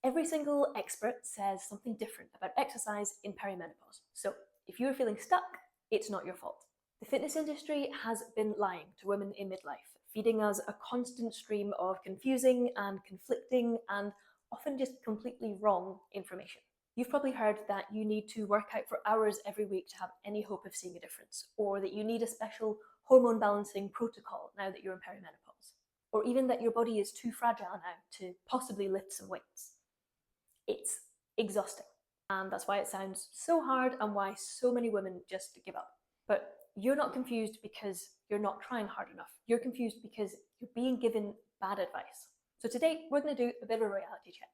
Every single expert says something different about exercise in perimenopause. So if you're feeling stuck, it's not your fault. The fitness industry has been lying to women in midlife, feeding us a constant stream of confusing and conflicting and often just completely wrong information. You've probably heard that you need to work out for hours every week to have any hope of seeing a difference, or that you need a special hormone balancing protocol now that you're in perimenopause, or even that your body is too fragile now to possibly lift some weights. It's exhausting, and that's why it sounds so hard and why so many women just give up. But you're not confused because you're not trying hard enough. You're confused because you're being given bad advice. So today we're going to do a bit of a reality check.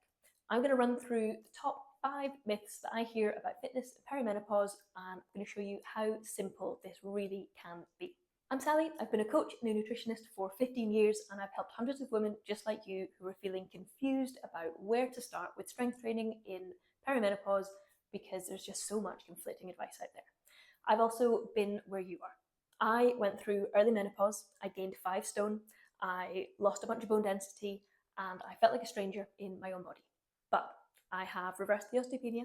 I'm going to run through the top 5 myths that I hear about fitness and perimenopause, and I'm going to show you how simple this really can be. I'm Sally. I've been a coach and a nutritionist for 15 years, and I've helped hundreds of women just like you who are feeling confused about where to start with strength training in perimenopause because there's just so much conflicting advice out there. I've also been where you are. I went through early menopause. I gained 5 stone. I lost a bunch of bone density, and I felt like a stranger in my own body. But I have reversed the osteopenia,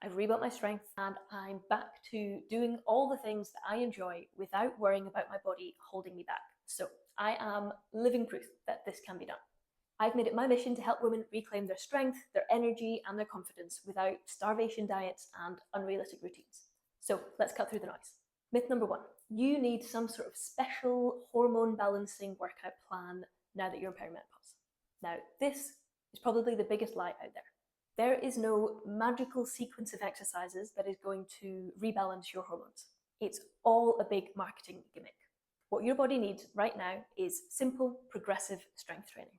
I've rebuilt my strength, and I'm back to doing all the things that I enjoy without worrying about my body holding me back. So I am living proof that this can be done. I've made it my mission to help women reclaim their strength, their energy, and their confidence without starvation diets and unrealistic routines. So let's cut through the noise. Myth number 1, you need some sort of special hormone balancing workout plan now that you're in perimenopause. Now, this is probably the biggest lie out there. There is no magical sequence of exercises that is going to rebalance your hormones. It's all a big marketing gimmick. What your body needs right now is simple, progressive strength training.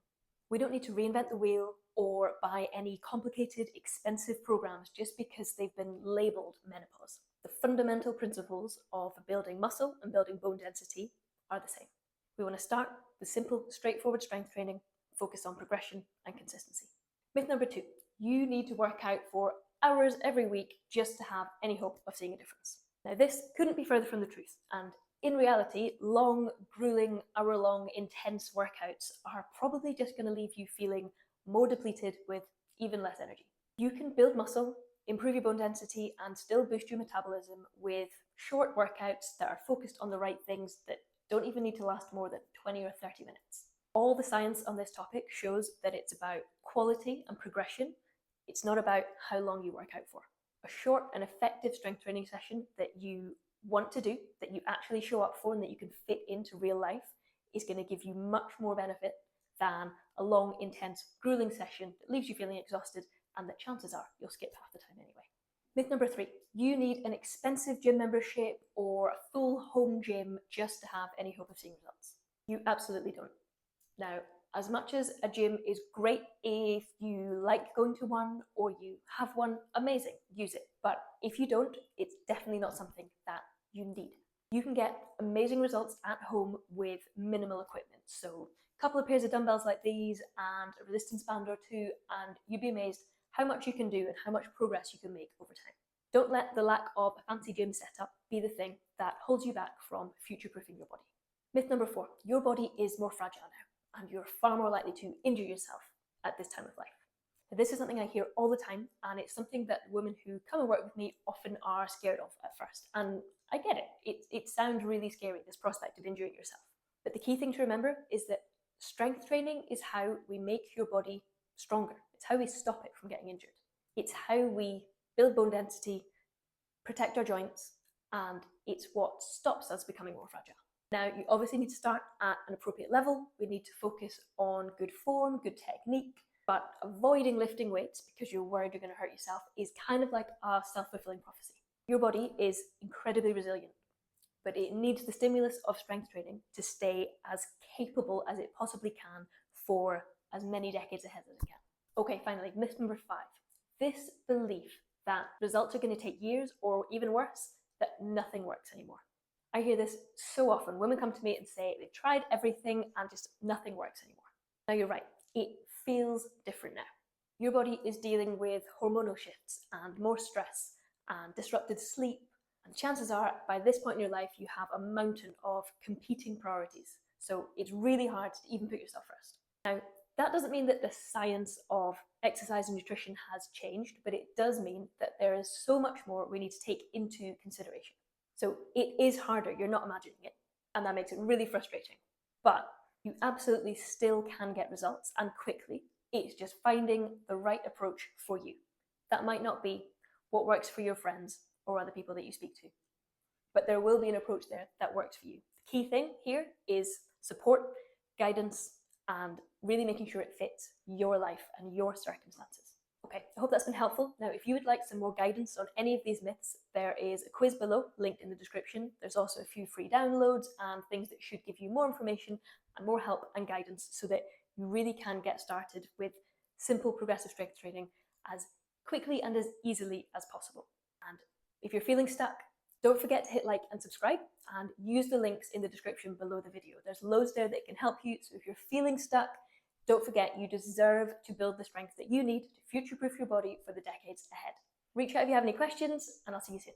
We don't need to reinvent the wheel or buy any complicated, expensive programs just because they've been labeled menopause. The fundamental principles of building muscle and building bone density are the same. We want to start with simple, straightforward strength training, focus on progression and consistency. Myth number 2, you need to work out for hours every week just to have any hope of seeing a difference. Now, this couldn't be further from the truth, and in reality, long, grueling, hour-long, intense workouts are probably just going to leave you feeling more depleted with even less energy. You can build muscle, improve your bone density, and still boost your metabolism with short workouts that are focused on the right things that don't even need to last more than 20 or 30 minutes. All the science on this topic shows that it's about quality and progression. It's not about how long you work out for. A short and effective strength training session that you want to do, that you actually show up for and that you can fit into real life is going to give you much more benefit than a long, intense, grueling session that leaves you feeling exhausted and that chances are you'll skip half the time anyway. Myth number 3, you need an expensive gym membership or a full home gym just to have any hope of seeing results. You absolutely don't. Now, as much as a gym is great if you like going to one or you have one, amazing, use it. But if you don't, it's definitely not something that you need. You can get amazing results at home with minimal equipment. So a couple of pairs of dumbbells like these and a resistance band or 2, and you'd be amazed how much you can do and how much progress you can make over time. Don't let the lack of a fancy gym setup be the thing that holds you back from future-proofing your body. Myth number 4, your body is more fragile now, and you're far more likely to injure yourself at this time of life. This is something I hear all the time, and it's something that women who come and work with me often are scared of at first. And I get it. It sounds really scary, this prospect of injuring yourself. But the key thing to remember is that strength training is how we make your body stronger. It's how we stop it from getting injured. It's how we build bone density, protect our joints, and it's what stops us becoming more fragile. Now, you obviously need to start at an appropriate level. We need to focus on good form, good technique, but avoiding lifting weights because you're worried you're going to hurt yourself is kind of like a self-fulfilling prophecy. Your body is incredibly resilient, but it needs the stimulus of strength training to stay as capable as it possibly can for as many decades ahead as it can. Okay, finally, myth number 5. This belief that results are going to take years, or even worse, that nothing works anymore. I hear this so often. Women come to me and say they've tried everything and just nothing works anymore. Now, you're right. It feels different now. Your body is dealing with hormonal shifts and more stress and disrupted sleep. And chances are, by this point in your life, you have a mountain of competing priorities. So it's really hard to even put yourself first. Now, That doesn't mean that the science of exercise and nutrition has changed, but it does mean that there is so much more we need to take into consideration. So it is harder, you're not imagining it, and that makes it really frustrating. But you absolutely still can get results, and quickly. It's just finding the right approach for you. That might not be what works for your friends or other people that you speak to, but there will be an approach there that works for you. The key thing here is support, guidance, and really making sure it fits your life and your circumstances. Okay, I hope that's been helpful. Now, if you would like some more guidance on any of these myths, there is a quiz below, linked in the description. There's also a few free downloads and things that should give you more information and more help and guidance so that you really can get started with simple progressive strength training as quickly and as easily as possible. And if you're feeling stuck, don't forget to hit like and subscribe, and use the links in the description below the video. There's loads there that can help you, so if you're feeling stuck, don't forget you deserve to build the strength that you need to future-proof your body for the decades ahead. Reach out if you have any questions, and I'll see you soon.